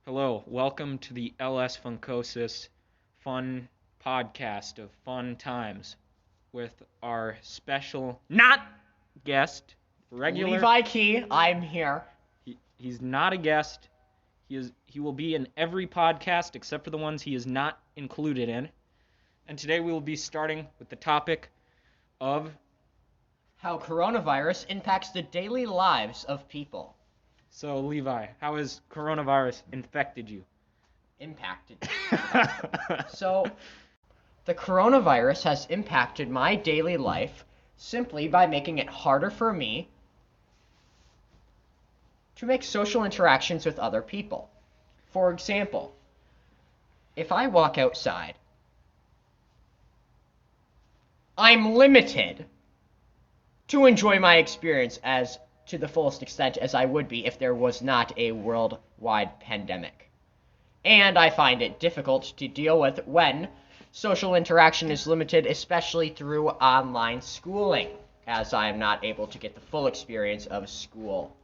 Hello, welcome to the LS Funcosis Fun Podcast of Fun Times with our special, not guest, regular. Levi Key, I'm here. He's not a guest. He will be in every podcast except for the ones he is not included in. And today we will be starting with the topic of How coronavirus impacts the daily lives of people. So, Levi, how has coronavirus infected you? Impacted. So, the coronavirus has impacted my daily life simply by making it harder for me to make social interactions with other people. For example, if I walk outside, I'm limited to enjoy my experience as to the fullest extent as I would be if there was not a worldwide pandemic. And I find it difficult to deal with when social interaction is limited, especially through online schooling, as I am not able to get the full experience of school.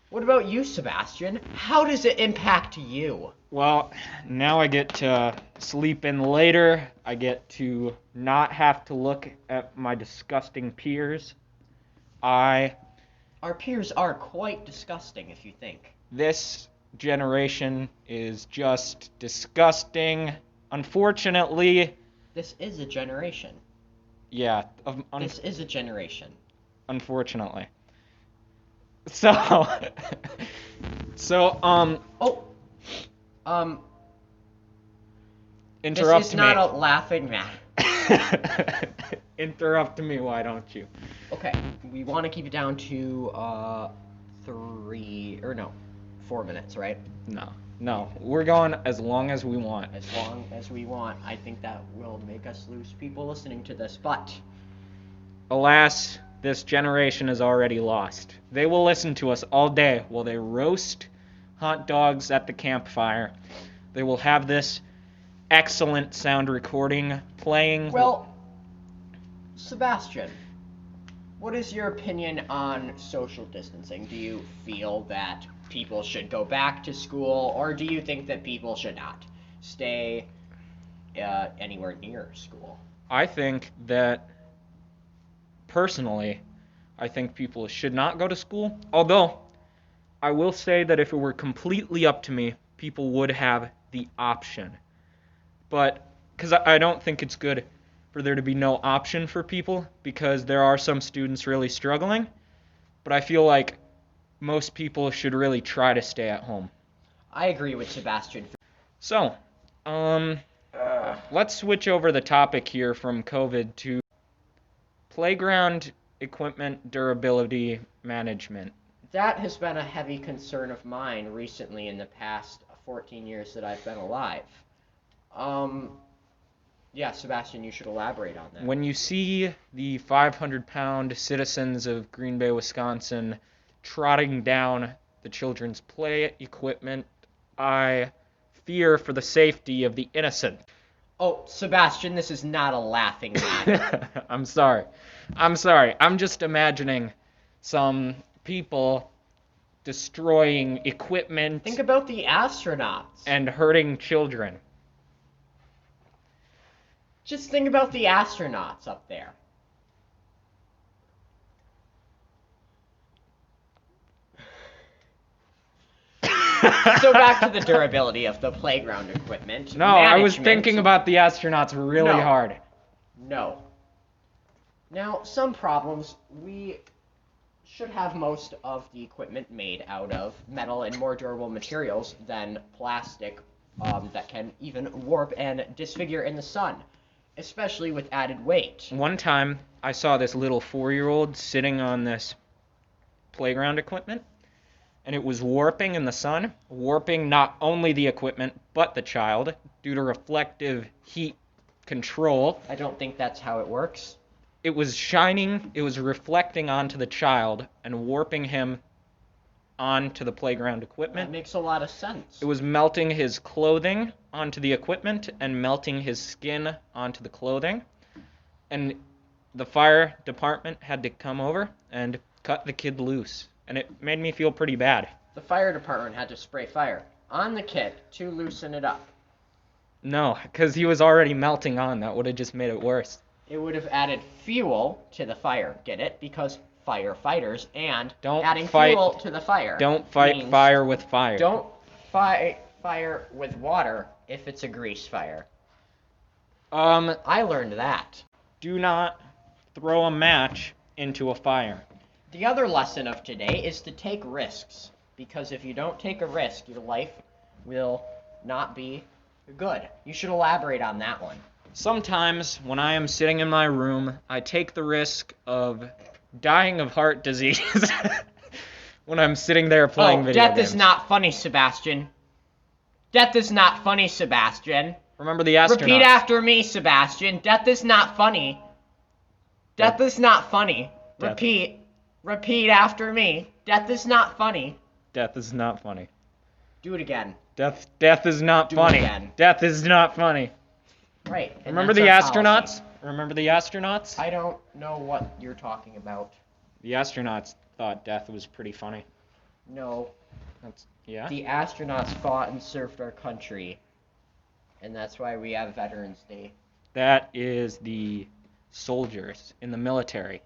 What about you, Sebastian? How does it impact you? Well, now I get to sleep in later. I get to not have to look at my disgusting peers. Our peers are quite disgusting, if you think. This generation is just disgusting. Unfortunately, This is a generation. yeah, This is a generation. unfortunately. So, interrupt This is me. not a laughing matter. Interrupt me, why don't you? Okay, we want to keep it down to 4 minutes, right? No, we're going as long as we want. As long as we want. I think that will make us lose people listening to this, but Alas, this generation is already lost. They will listen to us all day while they roast hot dogs at the campfire. They will have this excellent sound recording playing. well, Sebastian, what is your opinion on social distancing? Do you feel that people should go back to school, or do you think that people should not stay anywhere near school? I think that, personally, I think people should not go to school. Although, I will say that if it were completely up to me, people would have the option. But, because I don't think it's good for there to be no option for people, because there are some students really struggling. But I feel like most people should really try to stay at home. I agree with Sebastian. So, let's switch over the topic here from COVID to playground equipment durability management. That has been a heavy concern of mine recently in the past 14 years that I've been alive. Yeah, Sebastian, you should elaborate on that. When you see the 500-pound citizens of Green Bay, Wisconsin, trotting down the children's play equipment, I fear for the safety of the innocent. Oh, Sebastian, this is not a laughing matter. I'm sorry. I'm just imagining some people destroying equipment Think about the astronauts. and hurting children. Just think about the astronauts up there. So back to the durability of the playground equipment. No, I was Management. thinking about the astronauts really No. hard. No. Now, some problems, we should have most of the equipment made out of metal and more durable materials than plastic that can even warp and disfigure in the sun, especially with added weight. One time, I saw this little 4-year-old sitting on this playground equipment, and it was warping in the sun, warping not only the equipment, but the child, due to reflective heat control. I don't think that's how it works. It was shining, it was reflecting onto the child and warping him onto the playground That equipment. makes a lot of sense. It was melting his clothing onto the equipment and melting his skin onto the clothing. And the fire department had to come over and cut the kid loose. And it made me feel pretty bad. The fire department had to spray fire. on the kit to loosen it up. No, because he was already melting on. That would have just made it worse. It would have added fuel to the fire. Get it? Because firefighters, and Don't adding fight- fuel to the fire. Don't fight means fire with fire. Don't fight fire with water if it's a grease fire. I learned that. Do not throw a match into a fire. The other lesson of today is to take risks. Because if you don't take a risk, your life will not be good. You should elaborate on that one. Sometimes, when I am sitting in my room, I take the risk of dying of heart disease when I'm sitting there playing video death games. is not funny, Sebastian. Death is not funny, Sebastian. Remember the astronauts. Repeat after me, Sebastian. Death is not funny. Death is not funny. Death. Repeat. Repeat after me. Death is not funny. Death is not funny. Do it again. Death is not Do it funny. again. Death is not funny. Right. and Remember the that's our astronauts? policy. Remember the astronauts? I don't know what you're talking about. The astronauts thought death was pretty funny. No. Yeah? The astronauts fought and served our country. And that's why we have Veterans Day. That is the soldiers in the military.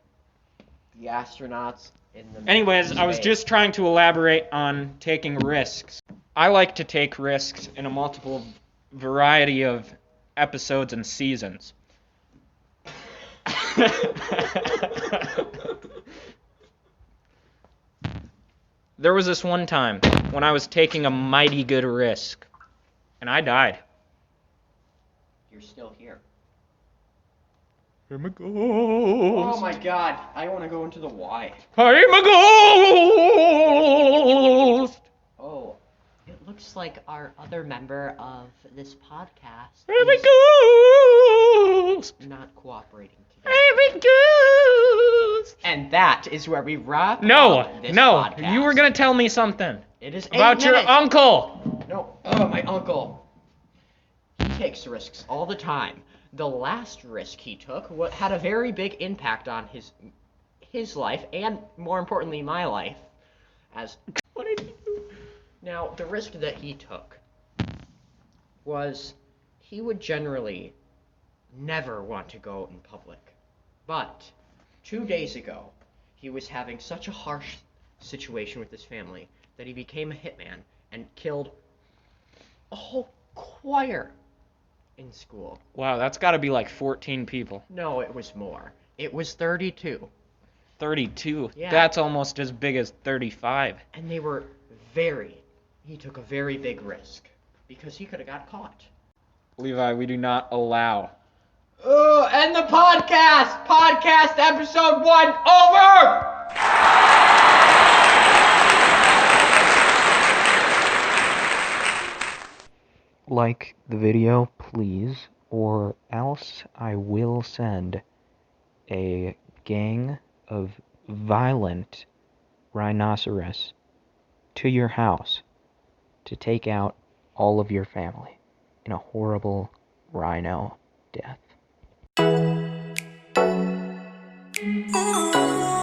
The astronauts in the Anyways, I was space. just trying to elaborate on taking risks. I like to take risks in a multiple variety of episodes and seasons. There was this one time when I was taking a mighty good risk, and I died. You're still here. I'm a ghost. Oh my god, I want to go into the Y. I'm a ghost. Oh, it looks like our other member of this podcast I'm a is ghost. not cooperating today. I'm a ghost. And that is where we wrap No, up this no, podcast. you were gonna tell me something It is 8 about your minutes. uncle. No, oh, my uncle. He takes risks all the time. The last risk he took had a very big impact on his life, and more importantly, my life. What did he do? Now, the risk that he took was he would generally never want to go in public. But 2 days ago, he was having such a harsh situation with his family that he became a hitman and killed a whole choir in school. Wow, that's got to be like 14 people. No, it was more. It was 32. 32. Yeah. That's almost as big as 35. And he took a very big risk because he could have got caught. Levi, we do not allow. Oh, and the podcast! Podcast episode 1 over! Like the video, please, or else I will send a gang of violent rhinoceros to your house to take out all of your family in a horrible rhino death.